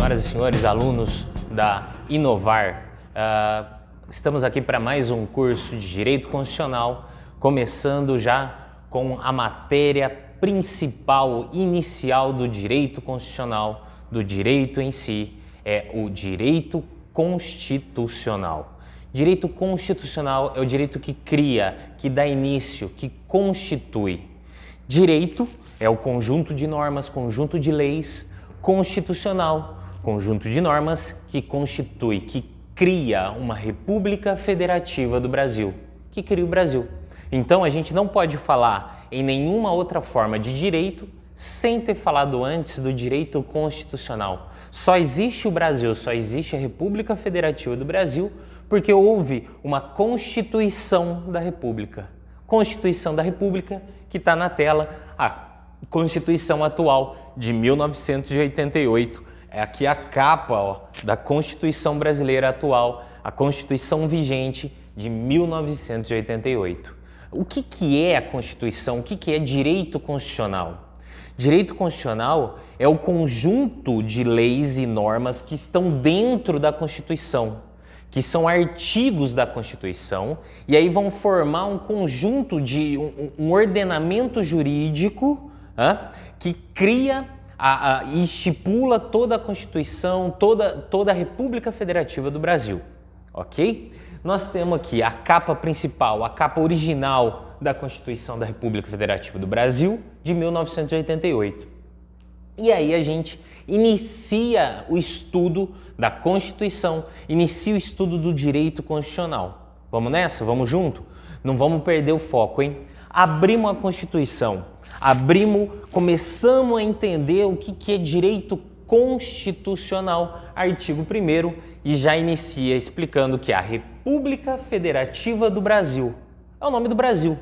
senhoras e senhores, alunos da Inovar. Estamos aqui para mais um curso de Direito Constitucional, começando já com a matéria principal, inicial do Direito Constitucional, do direito em si, é o Direito Constitucional. Direito Constitucional é o direito que cria, que dá início, que constitui. Direito é o conjunto de normas, conjunto de leis. Constitucional, conjunto de normas que constitui, que cria uma República Federativa do Brasil, que cria o Brasil. Então a gente não pode falar em nenhuma outra forma de direito sem ter falado antes do direito constitucional. Só existe o Brasil, só existe a República Federativa do Brasil porque houve uma Constituição da República. Constituição da República que está na tela, a Constituição atual de 1988. É aqui a capa da Constituição brasileira atual, a Constituição vigente de 1988. O que é a Constituição? O que é direito constitucional? Direito constitucional é o conjunto de leis e normas que estão dentro da Constituição, que são artigos da Constituição, e aí vão formar um conjunto de um ordenamento jurídico que cria e estipula toda a Constituição, toda a República Federativa do Brasil, ok? Nós temos aqui a capa principal, a capa original da Constituição da República Federativa do Brasil, de 1988. E aí a gente inicia o estudo da Constituição, inicia o estudo do direito constitucional. Vamos nessa? Vamos junto? Não vamos perder o foco, hein? Abrimos a Constituição, começamos a entender o que é direito constitucional, artigo 1º, e já inicia explicando que a República Federativa do Brasil é o nome do Brasil.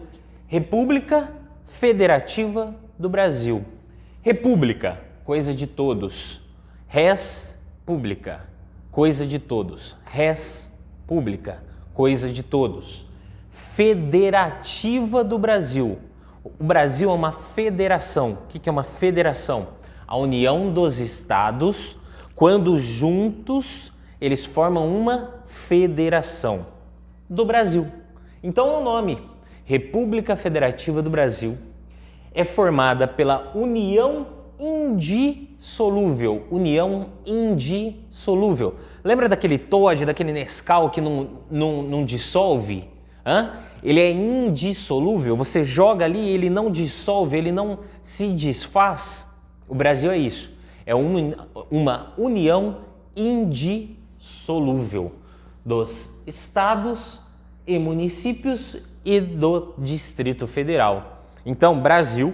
República Federativa do Brasil. República, coisa de todos. Res pública, coisa de todos. Res pública, coisa de todos. Federativa do Brasil. O Brasil é uma federação. O que é uma federação? A união dos estados, quando juntos, eles formam uma federação do Brasil. Então é o nome. República Federativa do Brasil é formada pela união indissolúvel. União indissolúvel. Lembra daquele Toddy, daquele Nescau que não dissolve? Ele é indissolúvel, você joga ali, ele não dissolve, ele não se desfaz. O Brasil é isso, é uma união indissolúvel dos estados e municípios e do Distrito Federal. Então, Brasil,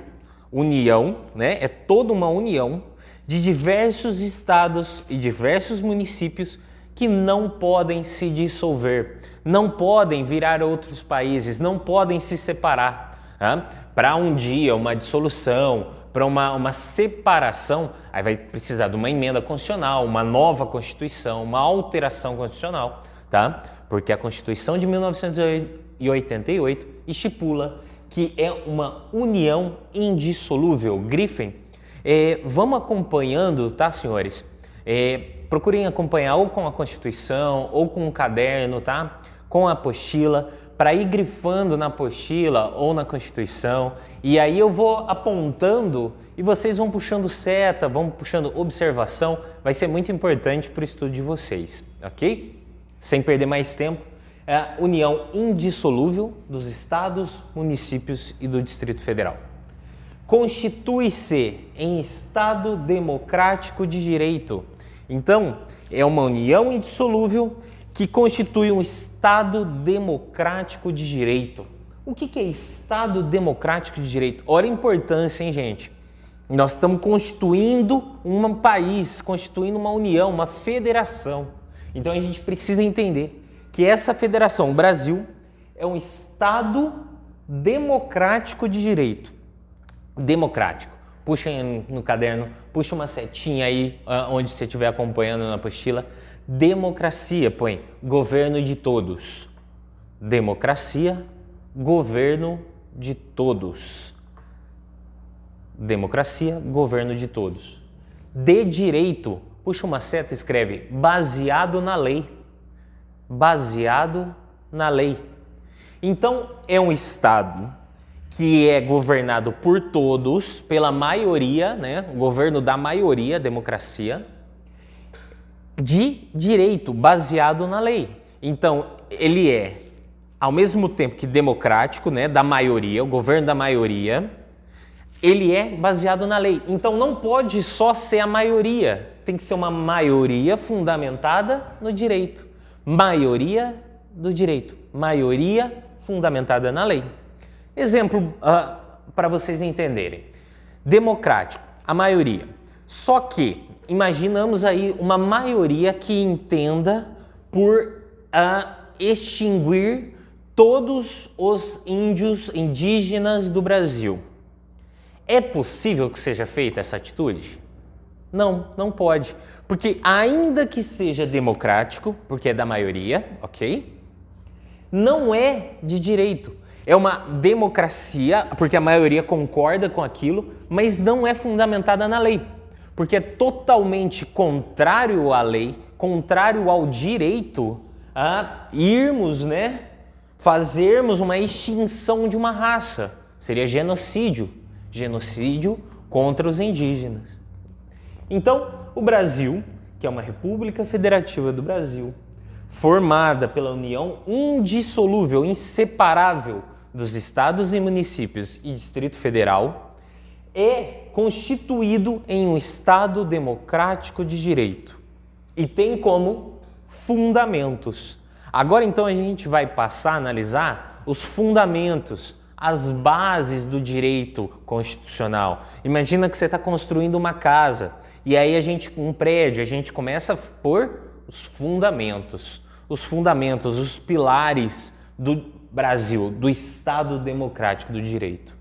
união, né? É toda uma união de diversos estados e diversos municípios que não podem se dissolver, não podem virar outros países, não podem se separar. Para um dia, uma dissolução, para uma separação, aí vai precisar de uma emenda constitucional, uma nova Constituição, uma alteração constitucional, tá? Porque a Constituição de 1988 estipula que é uma união indissolúvel. Grifem, vamos acompanhando, tá, senhores? Procurem acompanhar ou com a Constituição ou com um caderno, tá? Com a apostila, para ir grifando na apostila ou na Constituição, e aí eu vou apontando e vocês vão puxando seta, vão puxando observação, vai ser muito importante para o estudo de vocês, ok? Sem perder mais tempo, é a união indissolúvel dos estados, municípios e do Distrito Federal. Constitui-se em Estado democrático de direito. Então, é uma união indissolúvel que constitui um Estado democrático de direito. O que é Estado democrático de direito? Olha a importância, hein, gente? Nós estamos constituindo um país, constituindo uma união, uma federação. Então a gente precisa entender que essa federação, o Brasil, é um Estado democrático de direito. Democrático. Puxa no caderno, puxa uma setinha aí onde você estiver acompanhando na apostila. Democracia, põe governo de todos. Democracia, governo de todos. Democracia, governo de todos. De direito, puxa uma seta e escreve baseado na lei. Baseado na lei. Então, é um Estado que é governado por todos, pela maioria, né? O governo da maioria, democracia, de direito, baseado na lei. Então, ele é, ao mesmo tempo que democrático, né? Da maioria, o governo da maioria, ele é baseado na lei. Então, não pode só ser a maioria, tem que ser uma maioria fundamentada no direito. Maioria do direito, maioria fundamentada na lei. Exemplo para vocês entenderem. Democrático, a maioria. Só que imaginamos aí uma maioria que entenda por extinguir todos os índios indígenas do Brasil. É possível que seja feita essa atitude? Não, não pode. Porque ainda que seja democrático, porque é da maioria, ok? Não é de direito. É uma democracia, porque a maioria concorda com aquilo, mas não é fundamentada na lei. Porque é totalmente contrário à lei, contrário ao direito a irmos, né, fazermos uma extinção de uma raça. Seria genocídio. Genocídio contra os indígenas. Então, o Brasil, que é uma República Federativa do Brasil, formada pela união indissolúvel, inseparável dos estados e municípios e Distrito Federal, é constituído em um Estado democrático de direito e tem como fundamentos. Agora, então, a gente vai passar a analisar os fundamentos, as bases do direito constitucional. Imagina que você está construindo uma casa e aí um prédio, a gente começa por os fundamentos, os pilares do Brasil, do Estado democrático do direito.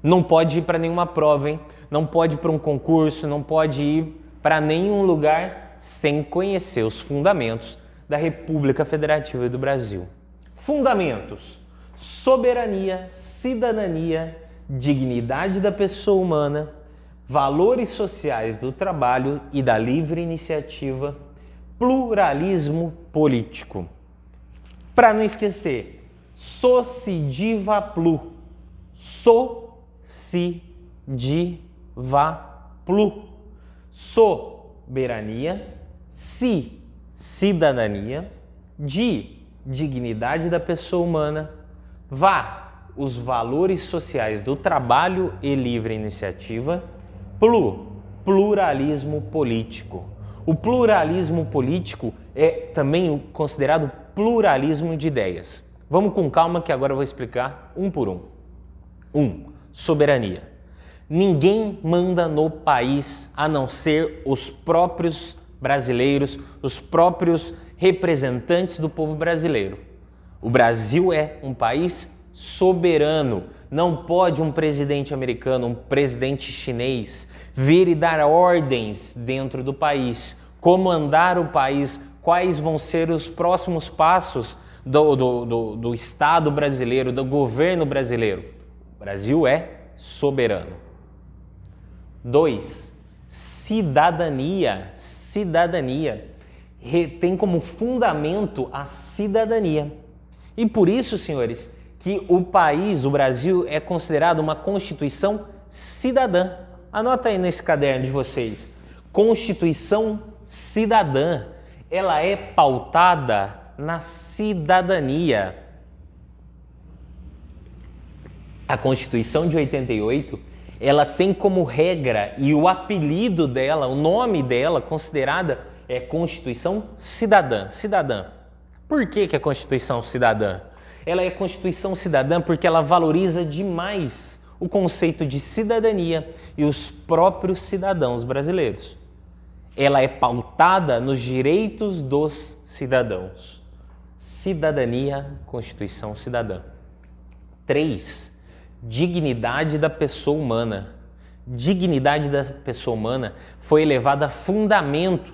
Não pode ir para nenhuma prova, hein? Não pode ir para um concurso, não pode ir para nenhum lugar sem conhecer os fundamentos da República Federativa do Brasil. Fundamentos: soberania, cidadania, dignidade da pessoa humana, valores sociais do trabalho e da livre iniciativa, pluralismo político. Para não esquecer, sociediva plu. Sociediva plu. Soberania, cidadania, dignidade da pessoa humana, os valores sociais do trabalho e livre iniciativa, pluralismo político. O pluralismo político é também considerado pluralismo de ideias. Vamos com calma que agora eu vou explicar um por um. Soberania. Ninguém manda no país a não ser os próprios brasileiros, os próprios representantes do povo brasileiro. O Brasil é um país soberano. Não pode um presidente americano, um presidente chinês vir e dar ordens dentro do país, comandar o país, quais vão ser os próximos passos do Estado brasileiro, do governo brasileiro. O Brasil é soberano. 2. Cidadania. Cidadania. Tem como fundamento a cidadania. E por isso, senhores, que o país, o Brasil, é considerado uma Constituição cidadã. Anota aí nesse caderno de vocês. Constituição cidadã. Ela é pautada na cidadania. A Constituição de 88, ela tem como regra e o apelido dela, o nome dela considerada é Constituição cidadã. Cidadã. Por que é Constituição cidadã? Ela é Constituição cidadã porque ela valoriza demais o conceito de cidadania e os próprios cidadãos brasileiros. Ela é pautada nos direitos dos cidadãos. Cidadania, Constituição cidadã. 3. Dignidade da pessoa humana. Dignidade da pessoa humana foi elevada a fundamento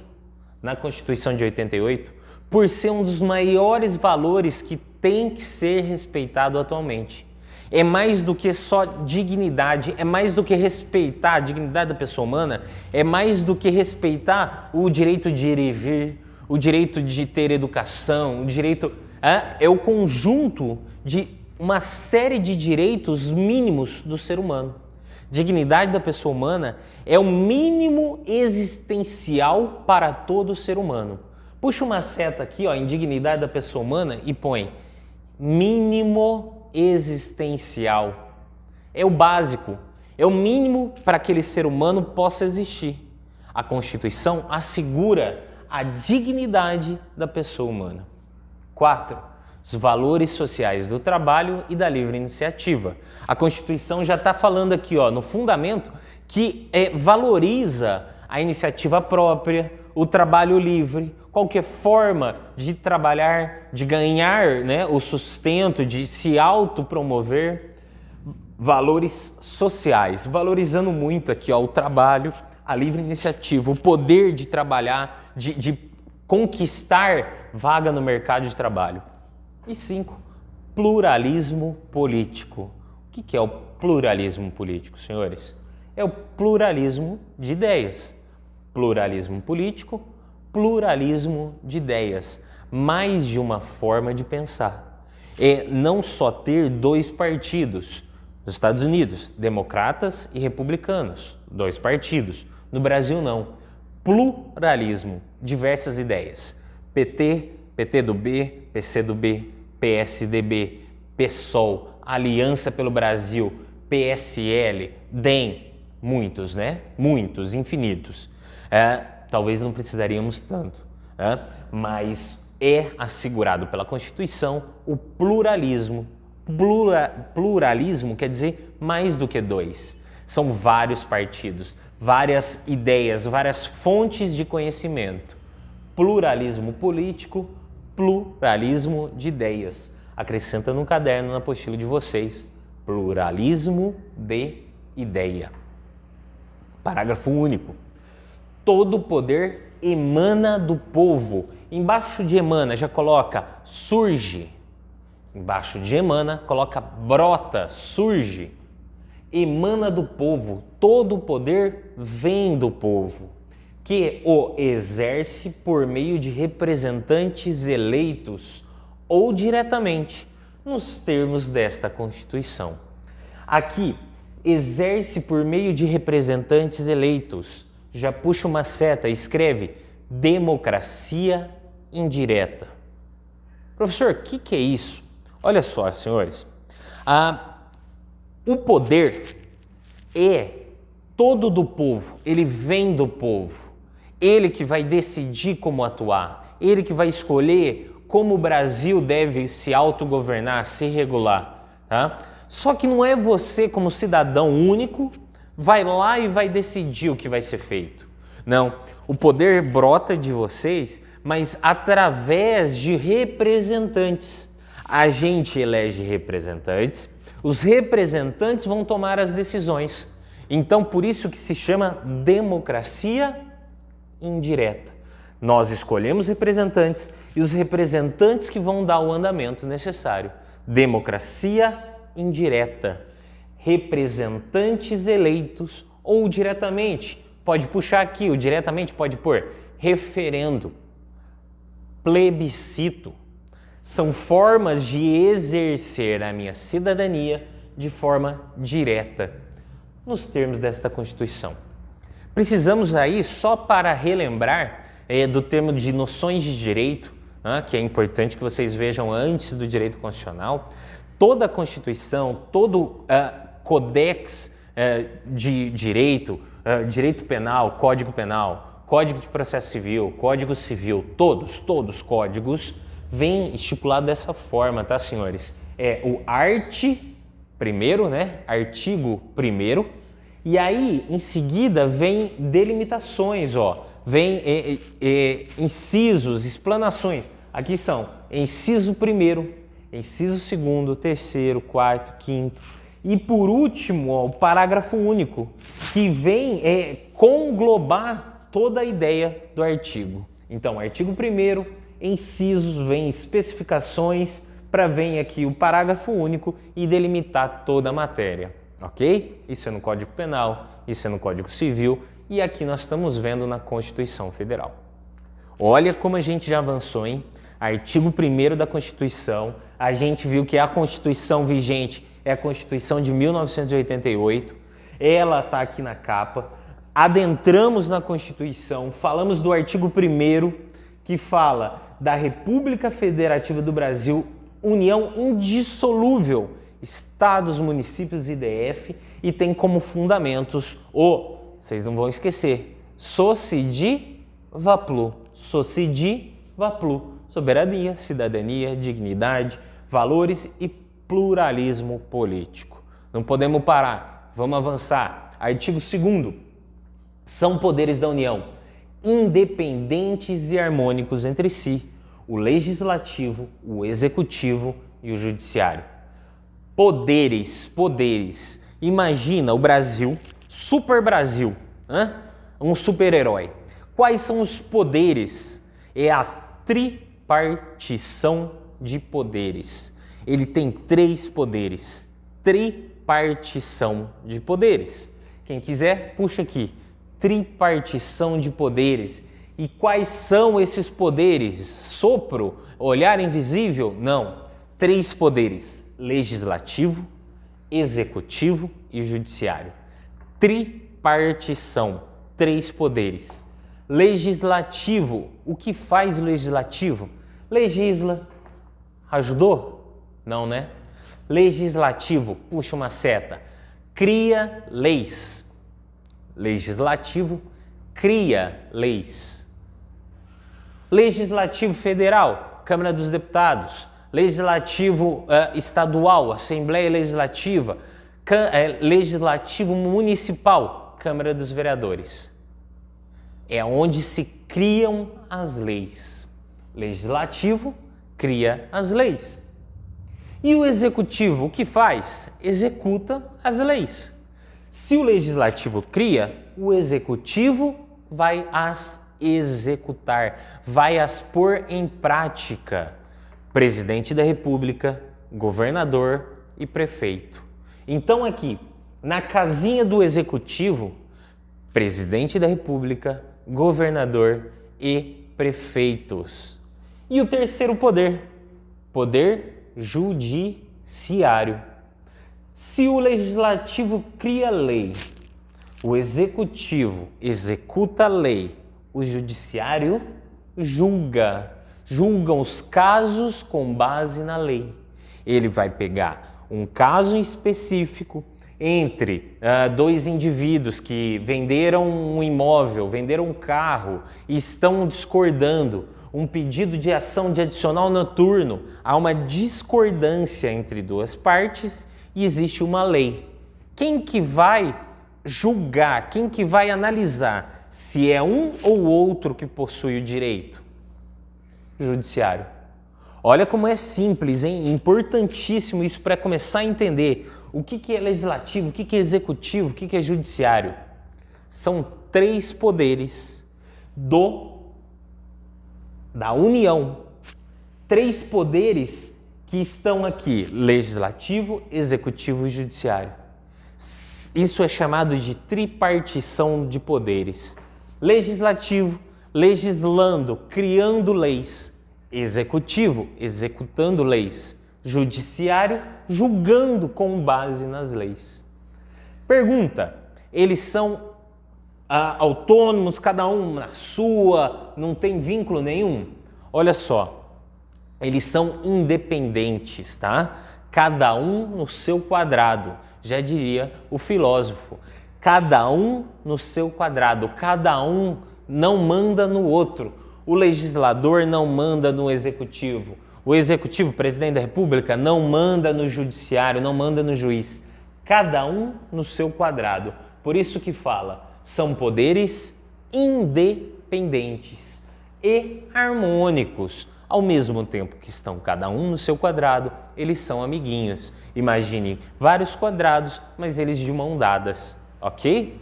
na Constituição de 88 por ser um dos maiores valores que tem que ser respeitado atualmente. é mais do que só dignidade, é mais do que respeitar a dignidade da pessoa humana, é mais do que respeitar o direito de ir e vir, o direito de ter educação, o direito... É o conjunto de uma série de direitos mínimos do ser humano. Dignidade da pessoa humana é o mínimo existencial para todo ser humano. Puxa uma seta aqui, ó, em dignidade da pessoa humana e põe mínimo existencial. É o básico, é o mínimo para que aquele ser humano possa existir. A Constituição assegura a dignidade da pessoa humana. 4. Os valores sociais do trabalho e da livre iniciativa. A Constituição já está falando aqui, ó, no fundamento, que valoriza a iniciativa própria, o trabalho livre, qualquer forma de trabalhar, de ganhar, né, o sustento, de se autopromover. Valores sociais, valorizando muito aqui, ó, o trabalho, a livre iniciativa, o poder de trabalhar, de conquistar vaga no mercado de trabalho. E 5, pluralismo político. O que é o pluralismo político, senhores? É o pluralismo de ideias. Pluralismo político, pluralismo de ideias. Mais de uma forma de pensar. É não só ter 2 partidos. Nos Estados Unidos, democratas e republicanos, 2 partidos. No Brasil, não. Pluralismo, diversas ideias. PT, PT do B, PC do B, PSDB, PSOL, Aliança pelo Brasil, PSL, DEM, muitos, né? Muitos, infinitos. Talvez não precisaríamos tanto, mas é assegurado pela Constituição o pluralismo. Pluralismo quer dizer mais do que 2. São vários partidos, várias ideias, várias fontes de conhecimento. Pluralismo político, pluralismo de ideias. Acrescenta no caderno, na apostila de vocês. Pluralismo de ideia. Parágrafo único. Todo poder emana do povo. Embaixo de emana já coloca surge. Embaixo de emana coloca brota, surge. Emana do povo. Todo o poder vem do povo, que o exerce por meio de representantes eleitos ou diretamente, nos termos desta Constituição. Aqui, exerce por meio de representantes eleitos. Já puxa uma seta e escreve democracia indireta. Professor, o que é isso? Olha só, senhores. O poder é todo do povo, ele vem do povo. Ele que vai decidir como atuar, ele que vai escolher como o Brasil deve se autogovernar, se regular. Tá? Só que não é você, como cidadão único, vai lá e vai decidir o que vai ser feito. Não, o poder brota de vocês, mas através de representantes. A gente elege representantes, os representantes vão tomar as decisões. Então, por isso que se chama democracia indireta. Nós escolhemos representantes e os representantes que vão dar o andamento necessário. Democracia indireta. Representantes eleitos ou diretamente. Pode puxar aqui, o diretamente pode pôr referendo, plebiscito. São formas de exercer a minha cidadania de forma direta, nos termos desta Constituição. Precisamos aí, só para relembrar do termo de noções de direito, que é importante que vocês vejam antes do direito constitucional. Toda a Constituição, todo codex de direito, direito penal, Código de Processo Civil, Código Civil, todos códigos vêm estipulado dessa forma, tá, senhores? É o primeiro, né? Artigo 1º, e aí em seguida vem delimitações, ó. Vem incisos, explanações. Aqui são inciso 1º, inciso 2º, 3º, 4º, 5º. E por último, ó, o parágrafo único, que vem conglobar toda a ideia do artigo. Então, artigo 1º, incisos, vem especificações, para vir aqui o parágrafo único e delimitar toda a matéria, ok? Isso é no Código Penal, isso é no Código Civil e aqui nós estamos vendo na Constituição Federal. Olha como a gente já avançou, hein? Artigo 1º da Constituição, a gente viu que a Constituição vigente é a Constituição de 1988, ela está aqui na capa, adentramos na Constituição, falamos do artigo 1º, que fala da República Federativa do Brasil, união indissolúvel, estados, municípios e DF, e tem como fundamentos vocês não vão esquecer, Sociedi Vaplu, Sociedi Vaplu, soberania, cidadania, dignidade, valores e pluralismo político. Não podemos parar, vamos avançar. Artigo 2º, são poderes da União, independentes e harmônicos entre si, o legislativo, o executivo e o judiciário. Poderes. Imagina o Brasil, super Brasil, um super-herói. Quais são os poderes? É a tripartição de poderes. Ele tem 3 poderes. Tripartição de poderes. Quem quiser, puxa aqui. Tripartição de poderes. E quais são esses poderes? Sopro? Olhar invisível? Não. 3 poderes: legislativo, executivo e judiciário. Tripartição, 3 poderes. Legislativo, o que faz o legislativo? Legisla. Ajudou? Não, né? Legislativo, puxa uma seta, cria leis. Legislativo, cria leis. Legislativo Federal, Câmara dos Deputados. Legislativo Estadual, Assembleia Legislativa. Legislativo Municipal, Câmara dos Vereadores. É onde se criam as leis. Legislativo cria as leis. E o Executivo, o que faz? Executa as leis. Se o Legislativo cria, o Executivo vai as executar, vai as pôr em prática. Presidente da República, governador e prefeito. Então aqui, na casinha do Executivo, Presidente da República, governador e prefeitos. E o terceiro poder? Poder judiciário. Se o Legislativo cria lei, o Executivo executa a lei, o Judiciário julgam os casos com base na lei. Ele vai pegar um caso em específico entre 2 indivíduos que venderam um imóvel, venderam um carro e estão discordando, um pedido de ação de adicional noturno, há uma discordância entre 2 partes e existe uma lei. Quem que vai julgar, quem que vai analisar se é um ou outro que possui o direito? Judiciário. Olha como é simples, hein? Importantíssimo isso para começar a entender o que é legislativo, o que é executivo, o que é judiciário. São 3 poderes da União. 3 poderes que estão aqui: legislativo, executivo e judiciário. Isso é chamado de tripartição de poderes. Legislativo, legislando, criando leis. Executivo, executando leis. Judiciário, julgando com base nas leis. Pergunta: eles são autônomos, cada um na sua, não tem vínculo nenhum? Olha só, eles são independentes, tá? Cada um no seu quadrado, já diria o filósofo. Cada um no seu quadrado, cada um não manda no outro. O legislador não manda no executivo. O executivo, presidente da República, não manda no judiciário, não manda no juiz. Cada um no seu quadrado. Por isso que fala, são poderes independentes e harmônicos. Ao mesmo tempo que estão cada um no seu quadrado, eles são amiguinhos. Imagine vários quadrados, mas eles de mão dadas, ok?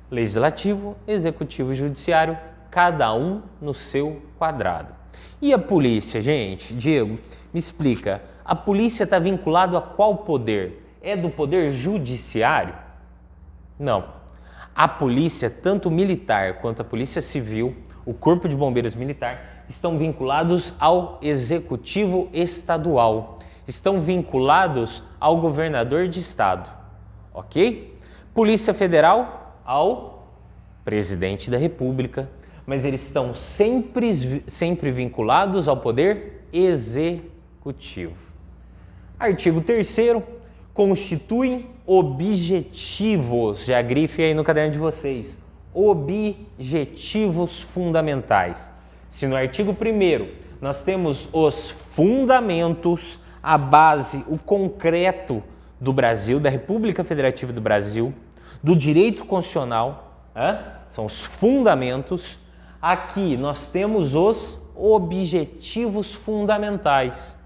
Legislativo, executivo e judiciário, cada um no seu quadrado. E a polícia, gente? Diego, me explica. A polícia está vinculada a qual poder? É do poder judiciário? Não. A polícia, tanto militar quanto a polícia civil, o Corpo de Bombeiros Militar, estão vinculados ao executivo estadual. Estão vinculados ao governador de estado, ok? Polícia Federal ao presidente da República, mas eles estão sempre vinculados ao poder executivo. Artigo 3º, constituem objetivos, já grife aí no caderno de vocês, objetivos fundamentais. Se no artigo 1º nós temos os fundamentos, a base, o concreto do Brasil, da República Federativa do Brasil, do direito constitucional, são os fundamentos. Aqui nós temos os objetivos fundamentais.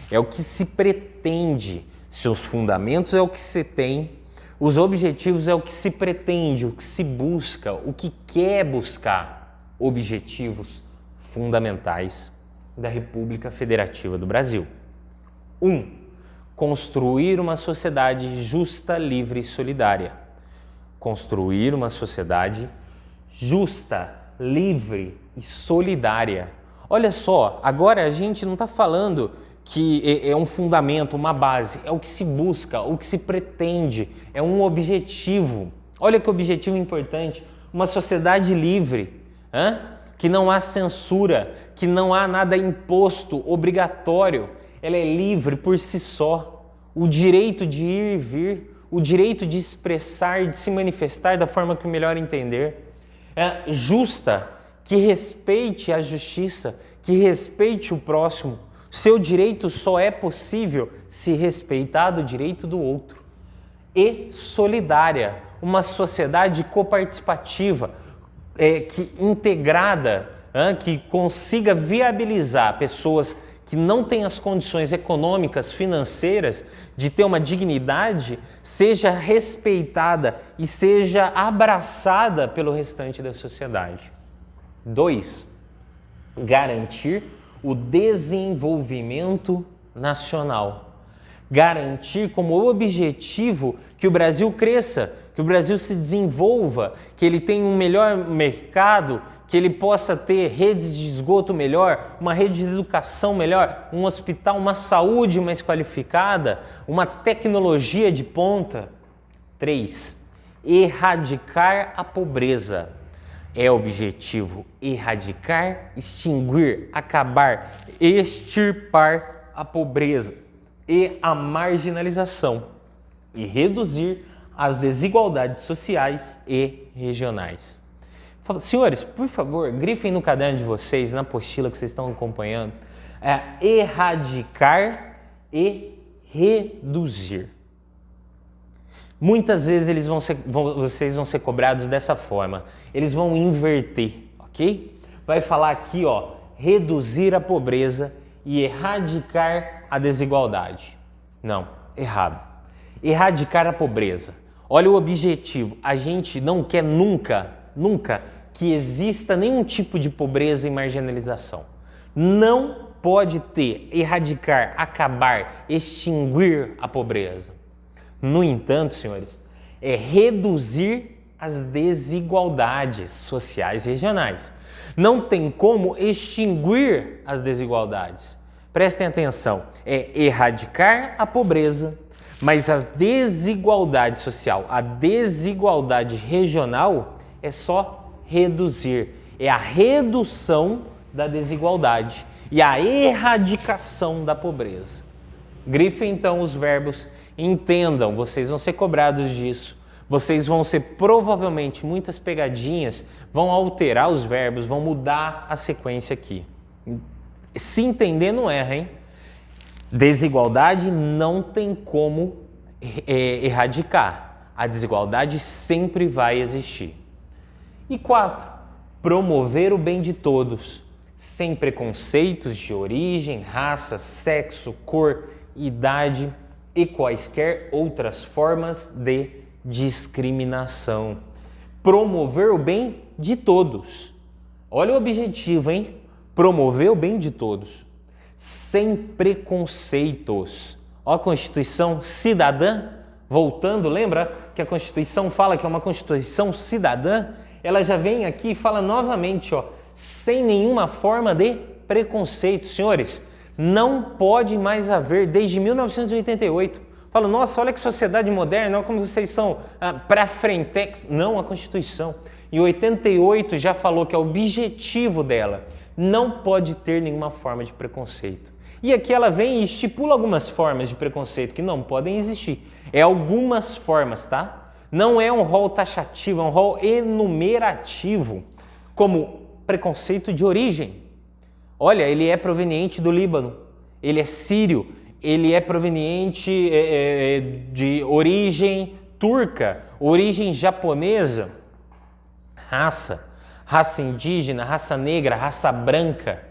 É o que se pretende. Seus fundamentos é o que se tem, os objetivos é o que se pretende, o que se busca, o que quer buscar. Objetivos fundamentais da República Federativa do Brasil. 1. Construir uma sociedade justa, livre e solidária. Construir uma sociedade justa, livre e solidária. Olha só, agora a gente não está falando que é um fundamento, uma base, é o que se busca, o que se pretende, é um objetivo. Olha que objetivo importante, uma sociedade livre, que não há censura, que não há nada imposto, obrigatório, ela é livre por si só. O direito de ir e vir, o direito de expressar, de se manifestar da forma que melhor entender. É justa, que respeite a justiça, que respeite o próximo. Seu direito só é possível se respeitar o direito do outro. E solidária, uma sociedade coparticipativa, que integrada, que consiga viabilizar pessoas que não têm as condições econômicas, financeiras, de ter uma dignidade, seja respeitada e seja abraçada pelo restante da sociedade. 2. Garantir o desenvolvimento nacional. Garantir como objetivo que o Brasil cresça, que o Brasil se desenvolva, que ele tenha um melhor mercado, que ele possa ter redes de esgoto melhor, uma rede de educação melhor, um hospital, uma saúde mais qualificada, uma tecnologia de ponta. 3. Erradicar a pobreza. É objetivo erradicar, extinguir, acabar, extirpar a pobreza e a marginalização e reduzir as desigualdades sociais e regionais. Senhores, por favor, grifem no caderno de vocês, na apostila que vocês estão acompanhando, erradicar e reduzir. Muitas vezes vocês vão ser cobrados dessa forma. Eles vão inverter, ok? Vai falar aqui, reduzir a pobreza e erradicar a desigualdade. Não, errado. Erradicar a pobreza. Olha o objetivo. A gente não quer nunca que exista nenhum tipo de pobreza e marginalização. Não pode ter, erradicar, acabar, extinguir a pobreza. No entanto, senhores, é reduzir as desigualdades sociais e regionais. Não tem como extinguir as desigualdades. Prestem atenção, é erradicar a pobreza, mas a desigualdade social, a desigualdade regional é só reduzir. É a redução da desigualdade e a erradicação da pobreza. Grifem então os verbos, entendam, vocês vão ser cobrados disso. Vocês vão ser provavelmente muitas pegadinhas, vão alterar os verbos, vão mudar a sequência aqui. Se entender, não erra, hein? Desigualdade não tem como erradicar. A desigualdade sempre vai existir. E 4, promover o bem de todos, sem preconceitos de origem, raça, sexo, cor, idade e quaisquer outras formas de discriminação. Promover o bem de todos. Olha o objetivo, hein? promover o bem de todos, sem preconceitos. Ó, a Constituição cidadã, voltando, lembra que a Constituição fala que é uma Constituição cidadã? Ela já vem aqui e fala novamente, ó, sem nenhuma forma de preconceito. Senhores, não pode mais haver, desde 1988, falo, nossa, olha que sociedade moderna, olha como vocês são pra frentex. Não, a Constituição. Em 88 já falou que é o objetivo dela, não pode ter nenhuma forma de preconceito. E aqui ela vem e estipula algumas formas de preconceito que não podem existir. É algumas formas, tá? Não é um rol taxativo, é um rol enumerativo, como preconceito de origem. Olha, ele é proveniente do Líbano, ele é sírio, ele é proveniente de origem turca, origem japonesa, raça indígena, raça negra, raça branca.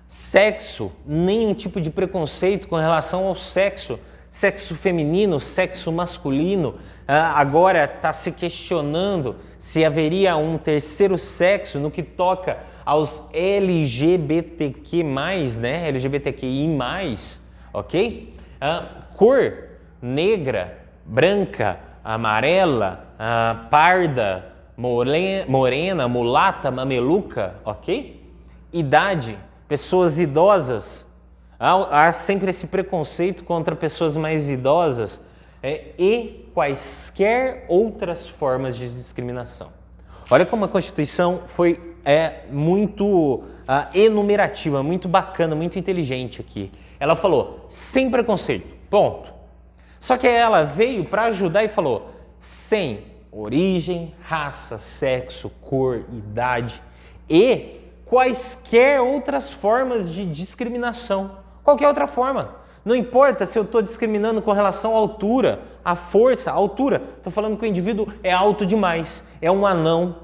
Sexo, nenhum tipo de preconceito com relação ao sexo. Sexo feminino, sexo masculino. Agora está se questionando se haveria um terceiro sexo no que toca aos LGBTQ+, né? LGBTQI+, ok? Cor, negra, branca, amarela, parda, morena, mulata, mameluca, ok? Idade, pessoas idosas, há sempre esse preconceito contra pessoas mais idosas e quaisquer outras formas de discriminação. Olha como a Constituição foi muito enumerativa, muito bacana, muito inteligente aqui. Ela falou, sem preconceito, ponto. Só que ela veio para ajudar e falou, sem origem, raça, sexo, cor, idade e quaisquer outras formas de discriminação. Qualquer outra forma. Não importa se eu estou discriminando com relação à altura, à força, à altura. Estou falando que o indivíduo é alto demais, é um anão.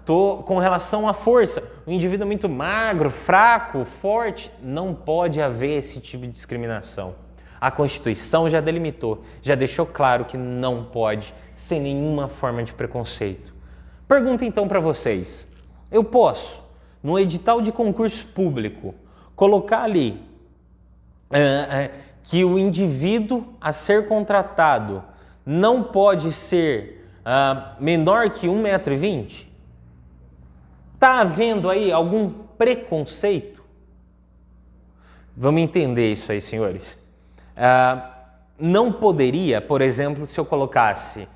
Estou com relação à força. O indivíduo é muito magro, fraco, forte. Não pode haver esse tipo de discriminação. A Constituição já delimitou, já deixou claro que não pode, sem nenhuma forma de preconceito. Pergunta então para vocês. Eu posso, no edital de concurso público, colocar ali que o indivíduo a ser contratado não pode ser menor que 1,20 m? Está havendo aí algum preconceito? Vamos entender isso aí, senhores. Não poderia, por exemplo, se eu colocasse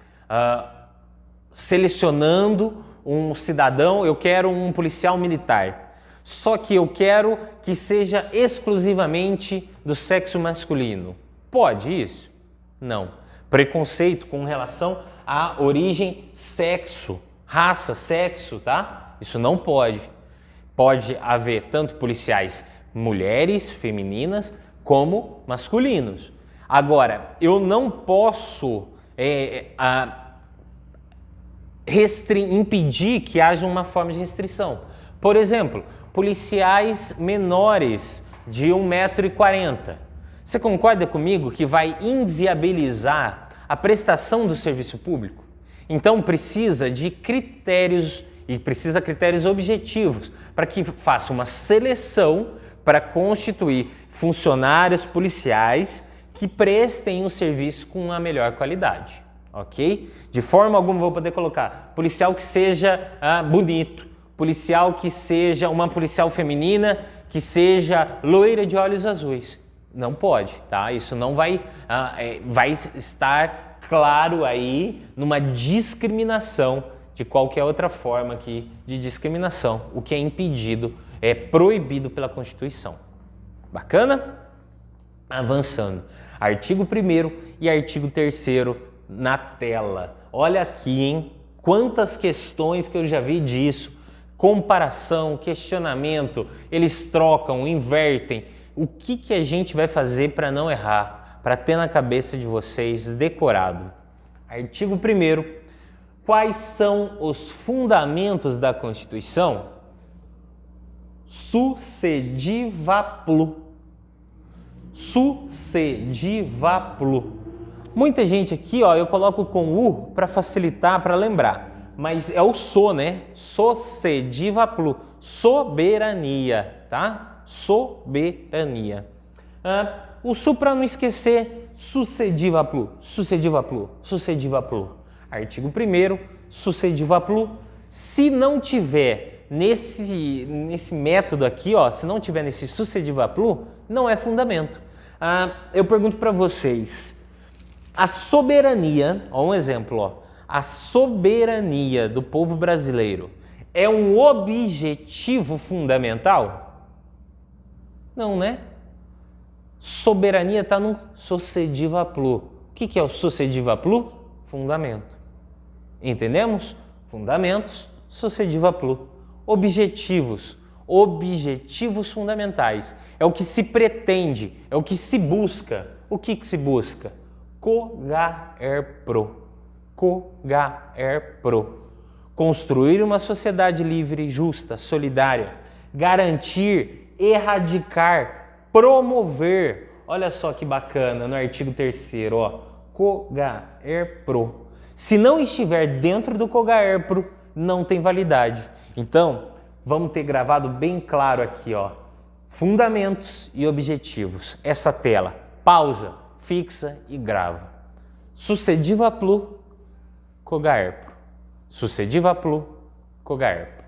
selecionando um cidadão, eu quero um policial militar, só que eu quero que seja exclusivamente do sexo masculino. Pode isso? Não. Preconceito com relação à origem, sexo, raça, sexo, tá? Isso não pode. Pode haver tanto policiais mulheres, femininas, como masculinos. Agora, eu não posso impedir que haja uma forma de restrição. Por exemplo, policiais menores de 1,40 m. Você concorda comigo que vai inviabilizar a prestação do serviço público? Então precisa de critérios e precisa critérios objetivos para que faça uma seleção para constituir funcionários policiais que prestem um serviço com a melhor qualidade, ok? De forma alguma vou poder colocar policial que seja bonito, policial que seja uma policial feminina, que seja loira de olhos azuis. Não pode, tá? Isso não vai estar claro aí numa discriminação de qualquer outra forma aqui de discriminação, o que é impedido, é proibido pela Constituição. Bacana? Avançando. Artigo 1º e artigo 3º na tela. Olha aqui, hein? Quantas questões que eu já vi disso. Comparação, questionamento, eles trocam, invertem. O que a gente vai fazer para não errar? Para ter na cabeça de vocês decorado. Artigo 1º. Quais são os fundamentos da Constituição? Sucediva plu. Sucediva plu. Muita gente aqui, ó, eu coloco com U para facilitar, para lembrar. mas é o so, né? Sucediva plu, soberania, tá? Soberania. O su para não esquecer, sucediva plu, sucediva plu, sucediva plu. Artigo 1º, sucediva plu. Se não tiver nesse método aqui, ó, se não tiver nesse sucediva plu, não é fundamento. Eu pergunto para vocês, a soberania, ó, um exemplo, ó, a soberania do povo brasileiro é um objetivo fundamental? Não, né? Soberania está no sucediva plu. O que é o sucediva plu? Fundamento. Entendemos? Fundamentos, sucediva plu. Objetivos. Objetivos fundamentais. É o que se pretende, é o que se busca. O que se busca? Cogaer-pro. Cogaer-pro. Construir uma sociedade livre, justa, solidária. Garantir, erradicar, promover. Olha só que bacana no artigo 3º, ó. Cogaer-pro. Se não estiver dentro do Cogaer-pro, não tem validade. Então, vamos ter gravado bem claro aqui, ó. Fundamentos e objetivos. Essa tela. Pausa, fixa e grava. Sucediva plu, Cogaer-pro. Sucediva plu, Cogaer-pro.